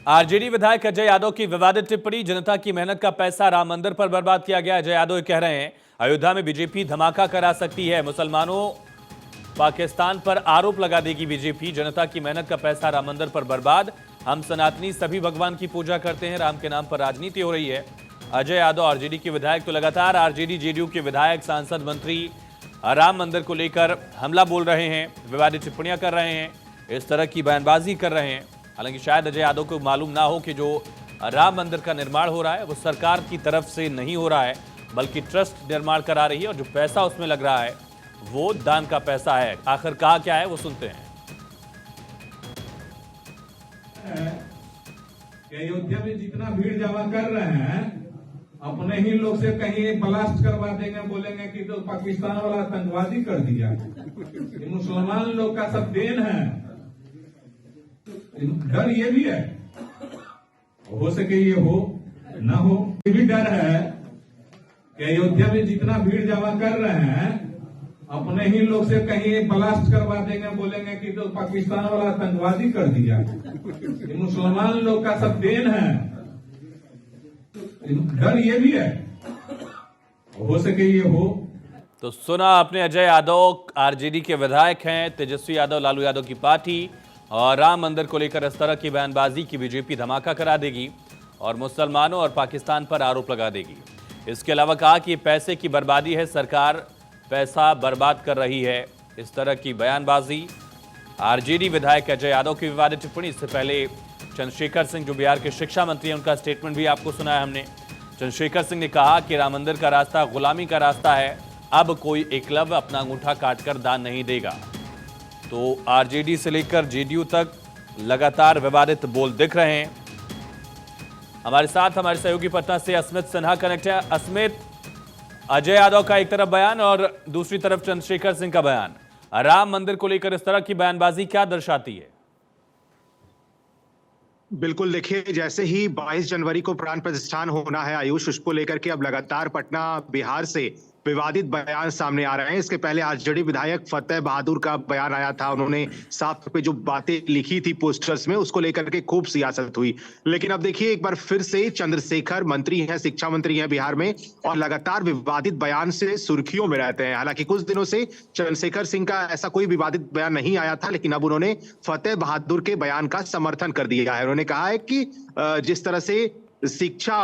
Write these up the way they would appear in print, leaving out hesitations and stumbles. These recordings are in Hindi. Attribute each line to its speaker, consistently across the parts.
Speaker 1: आरजेडी विधायक अजय यादव की विवादित टिप्पणी, जनता की मेहनत का पैसा राम मंदिर पर बर्बाद किया गया। अजय यादव कह रहे हैं अयोध्या में बीजेपी धमाका करा सकती है, मुसलमानों पाकिस्तान पर आरोप लगा देगी बीजेपी। जनता की मेहनत का पैसा राम मंदिर पर बर्बाद, हम सनातनी सभी भगवान की पूजा करते हैं, राम के नाम पर राजनीति हो रही है। अजय यादव आरजेडी के विधायक तो लगातार आरजेडी जेडीयू के विधायक, सांसद, मंत्री राम मंदिर को लेकर हमला बोल रहे हैं, विवादित टिप्पणियां कर रहे हैं, इस तरह की बयानबाजी कर रहे हैं। हालांकि शायद अजय यादव को मालूम ना हो कि जो राम मंदिर का निर्माण हो रहा है वो सरकार की तरफ से नहीं हो रहा है, बल्कि ट्रस्ट निर्माण करा रही है और जो पैसा उसमें लग रहा है वो दान का पैसा है। आखिर कहा क्या है वो सुनते हैं।
Speaker 2: अयोध्या में जितना भीड़ जमा कर रहे हैं, अपने ही लोग से कहीं ब्लास्ट करवा देंगे, बोलेंगे कि तो पाकिस्तान वाला आतंकवादी कर दिया। ये मुसलमान लोग का सब देन है। डर ये भी है, हो सके ये हो ना हो, ये भी डर है कि अयोध्या में जितना भीड़ जमा कर रहे हैं, अपने ही लोग से कहीं ब्लास्ट करवा देंगे, बोलेंगे कि तो पाकिस्तान वाला आतंकवादी कर दिया। ये मुसलमान लोग का सब देन है। डर ये भी है, हो सके ये हो।
Speaker 1: तो सुना आपने, अजय यादव आरजेडी के विधायक हैं, तेजस्वी यादव लालू यादव की पार्टी, और राम मंदिर को लेकर इस तरह की बयानबाजी की बीजेपी धमाका करा देगी और मुसलमानों और पाकिस्तान पर आरोप लगा देगी। इसके अलावा कहा कि पैसे की बर्बादी है, सरकार पैसा बर्बाद कर रही है, इस तरह की बयानबाजी। आरजेडी विधायक अजय यादव की विवादित टिप्पणी। इससे पहले चंद्रशेखर सिंह जो बिहार के शिक्षा मंत्री हैं, उनका स्टेटमेंट भी आपको सुनाया हमने। चंद्रशेखर सिंह ने कहा कि राम मंदिर का रास्ता गुलामी का रास्ता है, अब कोई एकलव्य अपना अंगूठा काटकर दान नहीं देगा। तो आरजेडी से लेकर जेडीयू तक लगातार विवादित बोल दिख रहे हैं। हमारे साथ हमारे सहयोगी पटना से अस्मित सिन्हा कनेक्ट है। अस्मित, अजय यादव का एक तरफ बयान और दूसरी तरफ चंद्रशेखर सिंह का बयान, राम मंदिर को लेकर इस तरह की बयानबाजी क्या दर्शाती है?
Speaker 3: बिल्कुल, देखिए, जैसे ही 22 जनवरी को प्राण प्रतिष्ठान होना है आयुष, उसको लेकर के अब लगातार पटना, बिहार से विवादित बयान सामने आ रहे हैं। इसके पहले आरजेडी विधायक फतेह बहादुर का बयान आया था, उन्होंने साफ पे जो बातें लिखी थी पोस्टर्स में, उसको लेकर के खूब सियासत हुई। लेकिन अब देखिए, एक बार फिर से चंद्रशेखर मंत्री हैं, शिक्षा मंत्री हैं बिहार में, और लगातार विवादित बयान से सुर्खियों में रहते हैं। हालांकि कुछ दिनों से चंद्रशेखर सिंह का ऐसा कोई विवादित बयान नहीं आया था, लेकिन अब उन्होंने फतेह बहादुर के बयान का समर्थन कर दिया है। उन्होंने कहा है कि जिस तरह से शिक्षा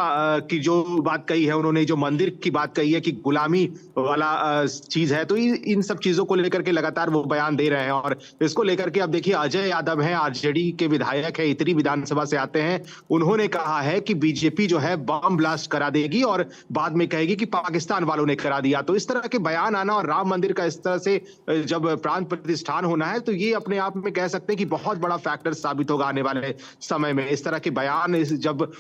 Speaker 3: की जो बात कही है, उन्होंने जो मंदिर की बात कही है कि गुलामी वाला चीज है, तो इन सब चीजों को लेकर के लगातार वो बयान दे रहे हैं। और इसको लेकर के अब देखिए, अजय यादव हैं, आरजेडी के विधायक है, इतनी विधानसभा से आते हैं, उन्होंने कहा है कि बीजेपी जो है बम ब्लास्ट करा देगी और बाद में कहेगी कि पाकिस्तान वालों ने करा दिया। तो इस तरह के बयान आना और राम मंदिर का इस तरह से जब प्राण प्रतिष्ठान होना है, तो ये अपने आप में कह सकते हैं कि बहुत बड़ा फैक्टर साबित होगा आने वाले समय में। इस तरह के बयान जब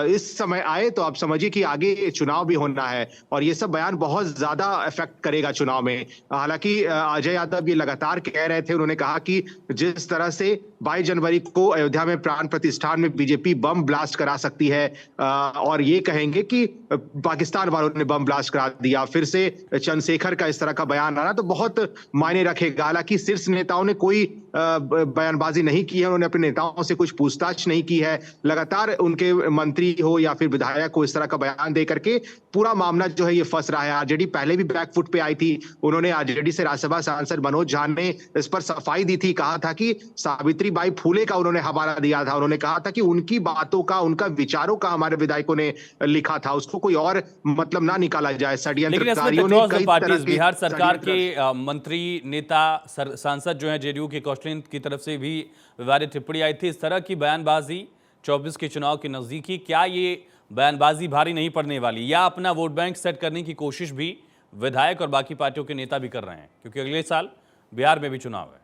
Speaker 3: इस समय आए, तो आप समझिए कि आगे चुनाव भी होना है और ये सब बयान बहुत ज्यादा इफेक्ट करेगा चुनाव में। हालांकि अजय यादव ये लगातार कह रहे थे, उन्होंने कहा कि जिस तरह से 22 जनवरी को अयोध्या में प्राण प्रतिष्ठान में बीजेपी बम ब्लास्ट करा सकती है और ये कहेंगे कि पाकिस्तान वालों ने बम ब्लास्ट करा दिया, फिर से चंद्रशेखर का इस तरह का बयान आना तो बहुत मायने रखेगा। हालांकि शीर्ष नेताओं ने कोई बयानबाजी नहीं की है, उन्होंने अपने नेताओं से कुछ पूछताछ नहीं की है। लगातार उनके मंत्री हो या फिर विधायक को इस तरह का बयान दे करके पूरा मामला जो है ये फंस रहा है। आरजेडी पहले भी बैकफुट पे आई थी, उन्होंने आरजेडी से राज्यसभा सांसद मनोज झा ने इस पर सफाई दी थी, कहा था कि सावित्रीबाई फूले का उन्होंने हवाला दिया था, उन्होंने कहा था कि उनकी बातों का, उनका विचारों का हमारे विधायकों ने लिखा था, उसको कोई और मतलब ना निकाला जाए। षड्यंत्रकारियों ने कई तरह के
Speaker 1: बिहार सरकार के मंत्री, नेता, सांसद जो हैं जेडीयू के कौशलेंद्र की तरफ से भी विवादित टिप्पणी आई थी। इस तरह की बयानबाजी 24 के चुनाव के नजदीकी, क्या ये बयानबाजी भारी नहीं पड़ने वाली, या अपना वोट बैंक सेट करने की कोशिश भी विधायक और बाकी पार्टियों के नेता भी कर रहे हैं, क्योंकि अगले साल बिहार में भी चुनाव
Speaker 3: है।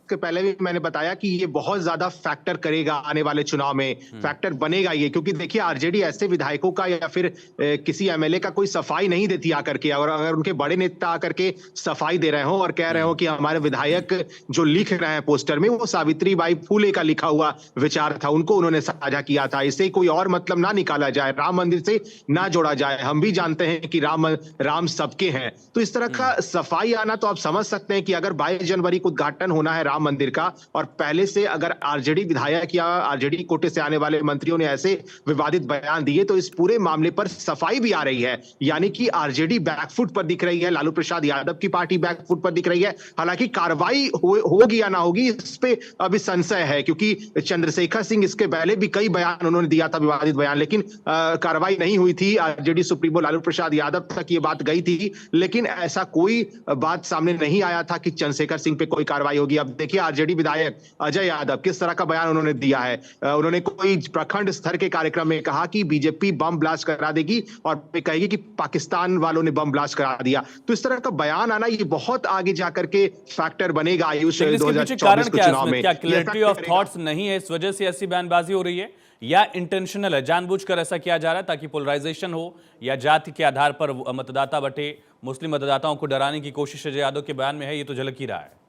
Speaker 3: के पहले भी मैंने बताया कि ये बहुत ज्यादा फैक्टर करेगा आने वाले चुनाव में, फैक्टर बनेगा ये, क्योंकि देखिए आरजेडी ऐसे विधायकों का या फिर किसी एमएलए का कोई सफाई नहीं देती आकर के, और अगर उनके बड़े नेता आकर के सफाई दे रहे हो और कह रहे हो कि हमारे विधायक जो लिख रहे हैं पोस्टर में वो सावित्रीबाई फूले का लिखा हुआ विचार था, उनको उन्होंने साझा किया था, इससे कोई और मतलब ना निकाला जाए, राम मंदिर से ना जोड़ा जाए। हम भी जानते हैं कि राम सबके हैं, तो इस तरह का सफाई आना, तो आप समझ सकते हैं कि अगर 22 जनवरी को उद्घाटन होना है राम मंदिर का, और पहले से अगर आरजेडी विधायक या आरजेडी कोटे से आने वाले मंत्रियों ने ऐसे विवादित बयान दिए तो इस पूरे मामले पर सफाई भी आ रही है। यानी कि आरजेडी बैकफुट पर दिख रही है, लालू प्रसाद यादव की पार्टी बैकफुट पर दिख रही है। हालांकि कार्रवाई होगी या ना होगी इस पे अभी संशय है, क्योंकि चंद्रशेखर सिंह इसके पहले भी कई बयान उन्होंने दिया था, विवादित बयान, लेकिन कार्रवाई नहीं हुई थी। आरजेडी सुप्रीमो लालू प्रसाद यादव तक ये बात गई थी, लेकिन ऐसा कोई बात सामने नहीं आया था कि चंद्रशेखर सिंह पे कोई कार्रवाई होगी। अब देखिए आरजेडी विधायक अजय यादव किस तरह का बयान उन्होंने दिया है। उन्होंने कोई प्रखंड स्तर के कार्यक्रम में कहा कि बीजेपी बम ब्लास्ट करा देगी और कहेगी कि पाकिस्तान वालों ने बम ब्लास्ट करा दिया। तो इस तरह का बयान आना ये बहुत आगे जाकर के फैक्टर बनेगा आयुष 2024 के चुनाव में।
Speaker 1: क्या क्लैरिटी ऑफ थॉट्स नहीं है, इस वजह से ऐसी बयानबाजी हो रही है, या इंटेंशनल है, जानबूझकर ऐसा किया जा रहा है ताकि पोलराइजेशन हो या जाति के आधार पर मतदाता बटे, मुस्लिम मतदाताओं को डराने की कोशिश अजय यादव के बयान में है? ये तो झलक ही रहा है।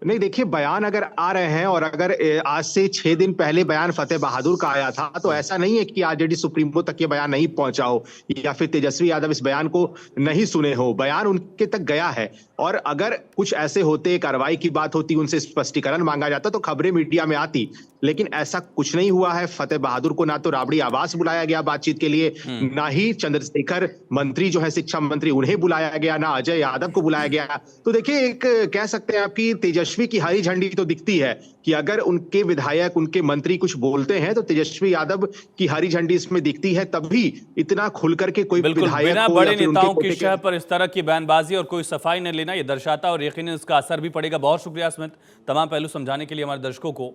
Speaker 3: नहीं, देखिए बयान अगर आ रहे हैं और अगर आज से 6 दिन पहले बयान फतेह बहादुर का आया था तो ऐसा नहीं है कि आरजेडी सुप्रीमो तक ये बयान नहीं पहुंचा हो या फिर तेजस्वी यादव इस बयान को नहीं सुने हो। बयान उनके तक गया है, और अगर कुछ ऐसे होते, कार्रवाई की बात होती, उनसे स्पष्टीकरण मांगा जाता तो खबरें मीडिया में आती, लेकिन ऐसा कुछ नहीं हुआ है। फतेह बहादुर को ना तो राबड़ी आवास बुलाया गया बातचीत के लिए, ना ही चंद्रशेखर मंत्री जो है शिक्षा मंत्री उन्हें बुलाया गया, ना अजय यादव को बुलाया गया। तो देखिए एक कह सकते हैं आपकी तेजस्वी की हरी झंडी तो दिखती है कि अगर उनके विधायक, उनके मंत्री कुछ बोलते हैं तो तेजस्वी यादव की हरी झंडी इसमें दिखती है, तभी इतना खुल करके कोई विधायक
Speaker 1: बिना बड़े नेताओं की शह पर इस तरह की बयानबाजी और कोई सफाई न लेना, ये दर्शाता और यकीनन इसका असर भी पड़ेगा। बहुत शुक्रिया स्मित, तमाम पहलू समझाने के लिए हमारे दर्शकों को।